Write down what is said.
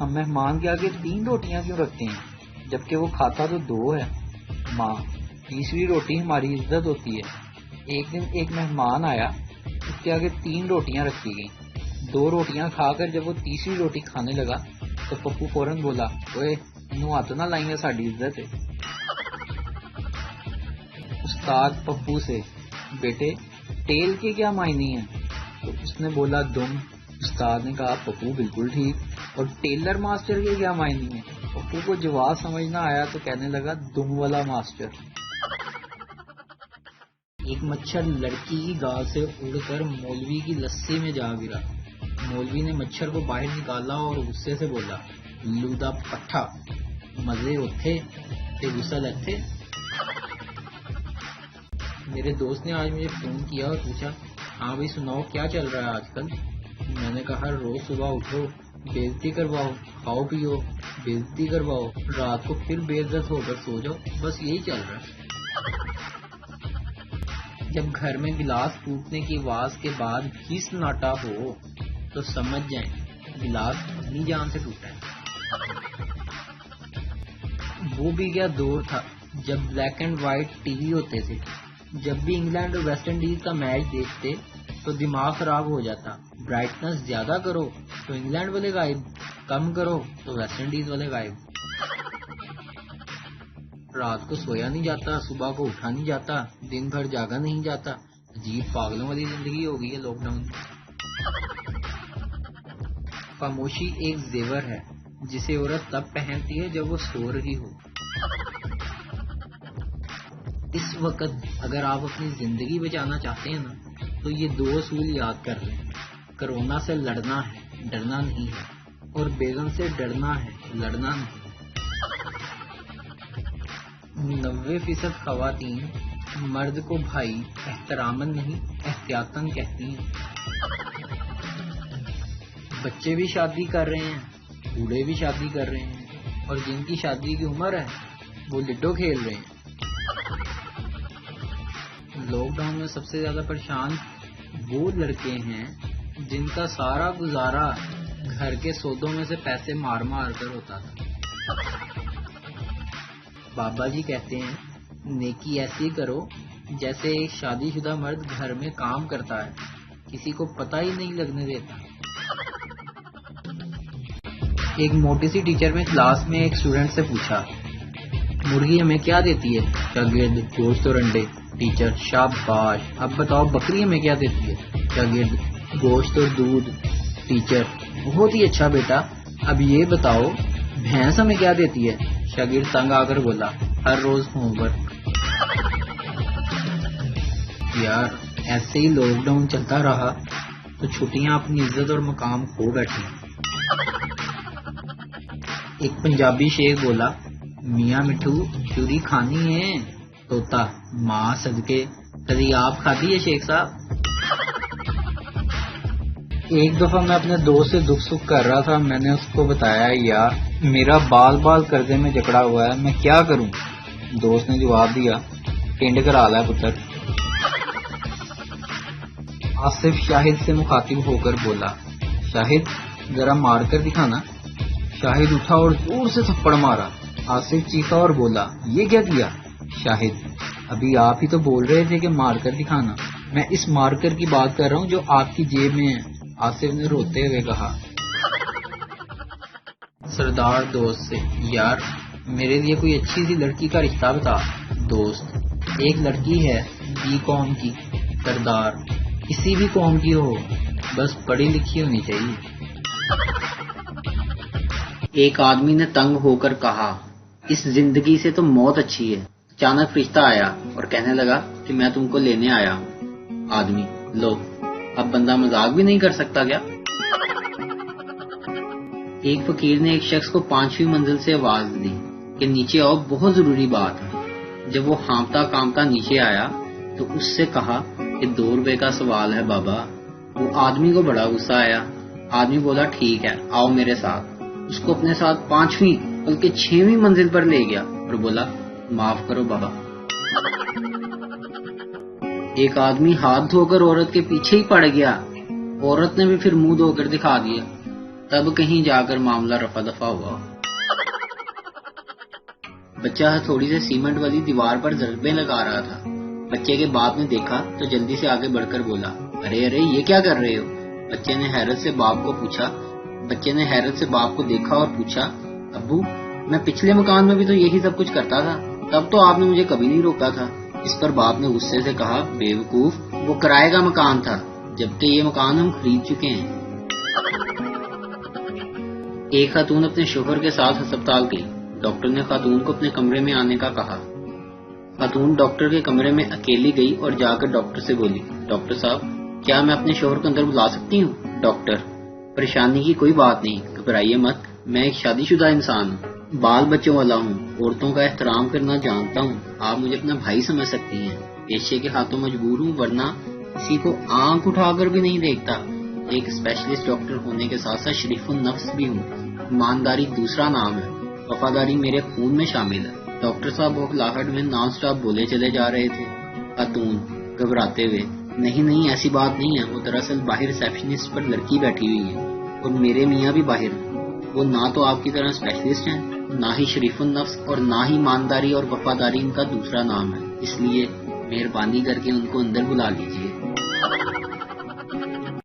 ہم مہمان کے آگے 3 روٹیاں کیوں رکھتے ہیں جبکہ وہ کھاتا تو 2 ہے؟ ماں: تیسری روٹی ہماری عزت ہوتی ہے۔ ایک دن ایک مہمان آیا، اس کے آگے 3 روٹیاں رکھی گئیں۔ 2 روٹیاں کھا کر جب وہ تیسری روٹی کھانے لگا تو پپو فوراً بولا: اوئے انہوں ہاتھ نہ لائیں گے، ساڈی عزت ہے۔ استاد پپو سے: بیٹے ٹیل کے کیا معنی ہیں؟ تو اس نے بولا: دم۔ استاد نے کہا: پپو بالکل ٹھیک، اور ٹیلر ماسٹر کے کیا معنی ہیں؟ پپو کو جواب سمجھ نہ آیا تو کہنے لگا: دم والا ماسٹر۔ ایک مچھر لڑکی کی گال سے اڑ کر مولوی کی لسی میں جا گرا۔ مولوی نے مچھر کو باہر نکالا اور غصے سے بولا: لودا پٹھا، مزے اوتھے تے غسل ایتھے۔ میرے دوست نے آج مجھے فون کیا اور پوچھا: ہاں بھائی سناؤ، کیا چل رہا ہے آج کل؟ میں نے کہا: روز صبح اٹھو، بےعزتی کرواؤ، کھاؤ پیو، بےعزتی کرواؤ، رات کو پھر بے عزت ہو کر سو جاؤ، بس یہی چل رہا ہے۔ جب گھر میں گلاس ٹوٹنے کی آواز کے بعد بھی سناٹا ہو تو سمجھ جائیں گلاس اپنی جان سے ٹوٹا ہے۔ وہ بھی کیا دور تھا جب black and white T V ہوتے تھے۔ جب بھی انگلینڈ اور ویسٹ انڈیز کا میچ دیکھتے تو دماغ خراب ہو جاتا۔ برائٹنس زیادہ کرو تو انگلینڈ والے غائب، کم کرو تو ویسٹ انڈیز والے غائب۔ رات کو سویا نہیں جاتا، صبح کو اٹھا نہیں جاتا، دن بھر جاگا نہیں جاتا۔ عجیب پاگلوں والی زندگی ہو گئی ہے لاک ڈاؤن میں۔ خاموشی ایک زیور ہے جسے عورت تب پہنتی ہے جب وہ سو رہی ہو۔ اس وقت اگر آپ اپنی زندگی بچانا چاہتے ہیں نا تو یہ 2 اصول یاد کر لیں: کرونا سے لڑنا ہے، ڈرنا نہیں ہے، اور بیگم سے ڈرنا ہے، لڑنا نہیں۔ 90% خواتین مرد کو بھائی احتراماً نہیں احتیاطاً کہتی ہیں۔ بچے بھی شادی کر رہے ہیں، بوڑھے بھی شادی کر رہے ہیں، اور جن کی شادی کی عمر ہے وہ لڈو کھیل رہے ہیں۔ لاک ڈاؤن میں سب سے زیادہ پریشان وہ لڑکے ہیں جن کا سارا گزارا گھر کے سودوں میں سے پیسے مار مار کر ہوتا تھا۔ بابا جی کہتے ہیں نیکی ایسی کرو جیسے ایک شادی شدہ مرد گھر میں کام کرتا ہے، کسی کو پتہ ہی نہیں لگنے دیتا۔ ایک موٹی سی ٹیچر میں کلاس میں ایک اسٹوڈنٹ سے پوچھا: مرغی ہمیں کیا دیتی ہے؟ شاگرد: گوشت اور انڈے۔ ٹیچر: شاباش، اب بتاؤ بکری ہمیں کیا دیتی ہے؟ شاگرد: گوشت اور دودھ۔ ٹیچر: بہت ہی اچھا بیٹا، اب یہ بتاؤ بھینس ہمیں کیا دیتی ہے؟ شاگرد تنگ آ کر بولا: ہر روز ہوم ورک۔ یار ایسے ہی لاک ڈاؤن چلتا رہا تو چھٹیاں اپنی عزت اور مقام کھو بیٹھی۔ ایک پنجابی شیخ بولا: میاں مٹھو چوری کھانی ہے؟ طوطا: ماں صدقے، کبھی آپ کھاتی ہے شیخ صاحب؟ ایک دفعہ میں اپنے دوست سے دکھ سکھ کر رہا تھا، میں نے اس کو بتایا: یار میرا بال قرضے میں جکڑا ہوا ہے، میں کیا کروں؟ دوست نے جواب دیا: پنڈ کرا لے پتر۔ آصف شاہد سے مخاطب ہو کر بولا: شاہد ذرا مار کر دکھانا۔ شاہد اٹھا اور زور سے تھپڑ مارا۔ آصف چیخا اور بولا: یہ کیا کیا؟ شاہد: ابھی آپ ہی تو بول رہے تھے کہ مار کر دکھانا، میں اس مارکر کی بات کر رہا ہوں جو آپ کی جیب میں ہے۔ آصف نے روتے ہوئے کہا۔ سردار دوست سے: یار میرے لیے کوئی اچھی سی لڑکی کا رشتہ بتا۔ دوست: ایک لڑکی ہے B.Com کی۔ سردار: کسی بھی قوم کی ہو، بس پڑھی لکھی ہونی چاہیے۔ ایک آدمی نے تنگ ہو کر کہا: اس زندگی سے تو موت اچھی ہے۔ اچانک فرشتہ آیا اور کہنے لگا کہ میں تم کو لینے آیا ہوں۔ آدمی: لو، اب بندہ مذاق بھی نہیں کر سکتا کیا؟ ایک فقیر نے ایک شخص کو 5ویں منزل سے آواز دی کہ نیچے آؤ، بہت ضروری بات ہے۔ جب وہ ہانپتا کانپتا نیچے آیا تو اس سے کہا کہ 2 روپے کا سوال ہے بابا۔ وہ آدمی کو بڑا غصہ آیا۔ آدمی بولا: ٹھیک ہے، آؤ میرے ساتھ۔ اس کو اپنے ساتھ 5ویں بلکہ 6ویں منزل پر لے گیا اور بولا: معاف کرو بابا۔ ایک آدمی ہاتھ دھو کر عورت کے پیچھے ہی پڑ گیا۔ عورت نے بھی پھر منہ دھو کر دکھا دیا۔ تب کہیں جا کر معاملہ رفع دفع ہوا۔ بچہ ہتھوڑی سے سیمنٹ والی دیوار پر ضربیں لگا رہا تھا۔ بچے کے باپ نے دیکھا تو جلدی سے آگے بڑھ کر بولا، ارے ارے یہ کیا کر رہے ہو؟ بچے نے حیرت سے باپ کو دیکھا اور پوچھا، ابو میں پچھلے مکان میں بھی تو یہی سب کچھ کرتا تھا، تب تو آپ نے مجھے کبھی نہیں روکا تھا۔ اس پر باپ نے غصے سے کہا، بیوقوف، وہ کرائے کا مکان تھا، جبکہ یہ مکان ہم خرید چکے ہیں۔ ایک خاتون اپنے شوہر کے ساتھ ہسپتال گئی۔ ڈاکٹر نے خاتون کو اپنے کمرے میں آنے کا کہا۔ خاتون ڈاکٹر کے کمرے میں اکیلی گئی اور جا کر ڈاکٹر سے بولی، ڈاکٹر صاحب کیا میں اپنے شوہر کو اندر بلا سکتی ہوں؟ ڈاکٹر، پریشانی کی کوئی بات نہیں، گھبرائیے مت، میں ایک شادی شدہ انسان ہوں، بال بچوں والا ہوں، عورتوں کا احترام کرنا جانتا ہوں، آپ مجھے اپنا بھائی سمجھ سکتی ہیں، پیشے کے ہاتھوں مجبور ہوں، ورنہ کسی کو آنکھ اٹھا کر بھی نہیں دیکھتا۔ ایک اسپیشلسٹ ڈاکٹر ہونے کے ساتھ ساتھ شریف النفس بھی ہوں، ایمانداری دوسرا نام ہے، وفاداری میرے خون میں شامل ہے۔ ڈاکٹر صاحب بوکھلاہٹ میں نان سٹاپ بولے چلے جا رہے تھے۔ خاتون گھبراتے ہوئے، نہیں ایسی بات نہیں ہے، وہ دراصل باہر ریسیپشنسٹ پر لڑکی بیٹھی ہوئی ہے اور میرے میاں بھی باہر ہیں، وہ نہ تو آپ کی طرح اسپیشلسٹ ہیں، نہ ہی شریف النفس، اور نہ ہی ایمانداری اور وفاداری ان کا دوسرا نام ہے، اس لیے مہربانی کر کے ان کو اندر بلا لیجیے۔